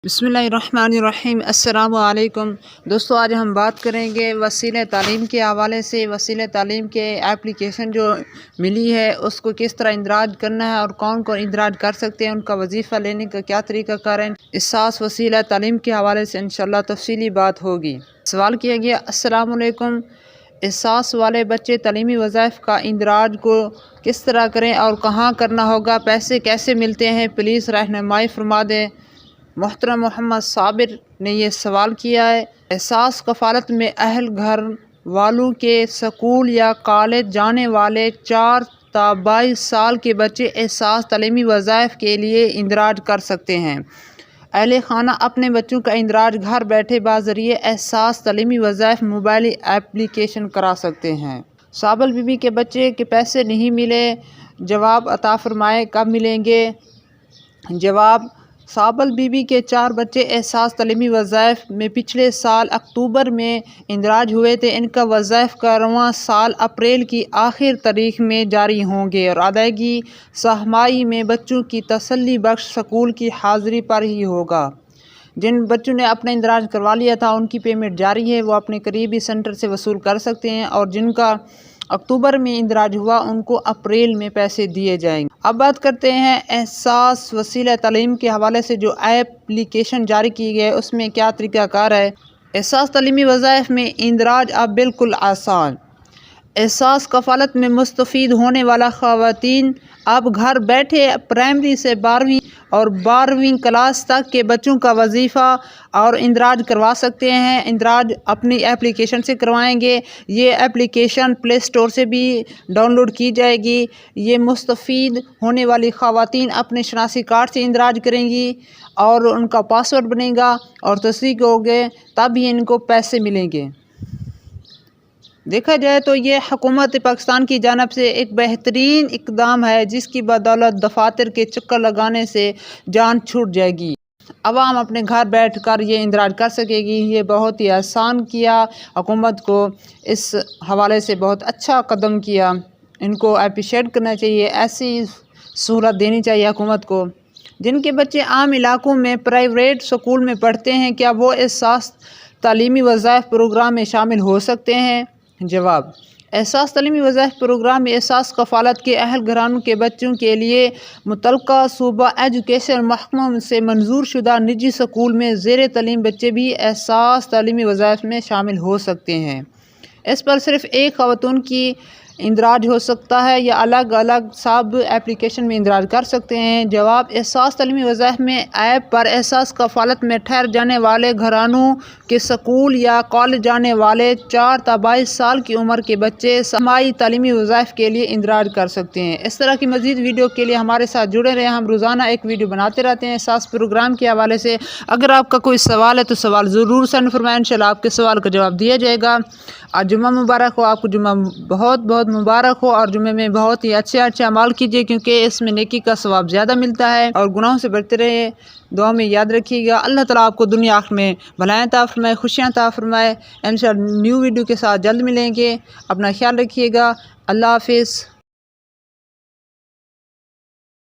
बिस्मिल्लाहिर्रहमानिर्रहीम। अस्सलामु अलैकुम दोस्तों, आज हम बात करेंगे वसीले तालीम के हवाले से। वसीले तालीम के एप्लीकेशन जो मिली है उसको किस तरह इंदराज करना है और कौन कौन इंदराज कर सकते हैं, उनका वजीफ़ा लेने का क्या तरीका कार है। एहसास वसीला तालीम के हवाले से इंशाअल्लाह तफसीली बात होगी। सवाल किया गया, अस्सलामु अलैकुम, एहसास वाले बच्चे तालीमी वज़ाइफ का इंदराज को किस तरह करें और कहाँ करना होगा, पैसे कैसे मिलते हैं, प्लीज़ रहनुमाई फरमा दें। मोहतरम मोहम्मद साबिर ने यह सवाल किया है। एहसास कफ़ालत में अहल घर वालों के स्कूल या कॉलेज जाने वाले 4 ta 22 साल के बच्चे एहसास तालीमी वज़ाइफ के लिए इंदराज कर सकते हैं। अहले खाना अपने बच्चों का इंदराज घर बैठे बाज़रिए एहसास तालीमी वज़ाइफ मोबाइल एप्लीकेशन करा सकते हैं। साबल बीबी के बच्चे के पैसे नहीं मिले, जवाब अता फरमाए, कब मिलेंगे। जवाब, साबल बीबी के 4 बच्चे एहसास तालीमी वज़ाइफ में पिछले साल अक्टूबर में इंदराज हुए थे। इनका वज़ाइफ का रवां साल अप्रैल की आखिर तारीख में जारी होंगे और अदायगी सहमाई में बच्चों की तसल्ली बख्श स्कूल की हाज़िरी पर ही होगा। जिन बच्चों ने अपना इंदराज करवा लिया था उनकी पेमेंट जारी है, वो अपने करीबी सेंटर से वसूल कर सकते हैं और जिनका अक्टूबर में इंदराज हुआ उनको अप्रैल में पैसे दिए जाएंगे। अब बात करते हैं एहसास वसीला तालीम के हवाले से जो एप्लीकेशन जारी की गई है उसमें क्या तरीक़ाकार है। एहसास तालीमी वज़ाइफ में इंदराज अब बिल्कुल आसान। एहसास कफ़ालत में मुस्तफ़ीद होने वाला ख़वातीन अब घर बैठे प्राइमरी से 12वीं और 12वीं क्लास तक के बच्चों का वजीफ़ा और इंदराज करवा सकते हैं। इंदराज अपनी एप्लीकेशन से करवाएंगे। ये एप्लीकेशन प्ले स्टोर से भी डाउनलोड की जाएगी। ये मुस्तफ़ीद होने वाली ख़वातीन अपने शनासी कार्ड से इंदराज करेंगी और उनका पासवर्ड बनेगा और तस्दीक होगे, तब ही इनको पैसे मिलेंगे। देखा जाए तो ये हुकूमत पाकिस्तान की जानिब से एक बेहतरीन इक़दाम है जिसकी बदौलत दफातर के चक्कर लगाने से जान छूट जाएगी। आवाम अपने घर बैठ कर ये इंदराज कर सकेगी। ये बहुत ही आसान किया हुकूमत को, इस हवाले से बहुत अच्छा कदम किया, इनको अप्रिशिएट करना चाहिए। ऐसी सहूलत देनी चाहिए हुकूमत को। जिनके बच्चे आम इलाकों में प्राइवेट स्कूल में पढ़ते हैं, क्या वो एहसास तालीमी वज़ाइफ प्रोग्राम में शामिल हो सकते हैं। जवाब, एहसास तालीमी वज़ाइफ प्रोग्राम में एहसास कफ़ालत के अहल घरानों के बच्चों के लिए मुतल्लिका सूबा एजुकेशन महकमा से मंजूर शुदा निजी स्कूल में ज़ेर तालीम बच्चे भी एहसास तालीमी वज़ाइफ में शामिल हो सकते हैं। इस पर सिर्फ़ एक ख़वातून की इंदराज हो सकता है या अलग अलग सब एप्लीकेशन में इंदराज कर सकते हैं। जवाब, एहसास तालीमी वज़ाइफ में ऐप पर एहसास कफ़ालत में ठहर जाने वाले घरानों के स्कूल या कॉलेज जाने वाले 4 ta 22 साल की उम्र के बच्चे समाई तालीमी वज़ाइफ के लिए इंदराज कर सकते हैं। इस तरह की मज़ीद वीडियो के लिए हमारे साथ जुड़े रहें। हम रोज़ाना एक वीडियो बनाते रहते हैं एहसास प्रोग्राम के हवाले से। अगर आपका कोई सवाल है तो सवाल ज़रूर सेंड फरमाएं, इंशाअल्लाह आपके सवाल का जवाब दिया जाएगा। आज जुम्मा मुबारक हो, आपको जुम्मा बहुत बहुत मुबारक हो और जुम्मे में बहुत ही अच्छे अमाल कीजिए क्योंकि इसमें नेकी का सवाब ज़्यादा मिलता है और गुनाहों से बचते रहे। दुआ में याद रखिएगा। अल्लाह ताला आपको दुनिया आखिर में भलाएं अता फरमाए, खुशियाँ अता फरमाए। इंशाअल्लाह न्यू वीडियो के साथ जल्द मिलेंगे। अपना ख्याल रखिएगा। अल्लाह हाफिज़।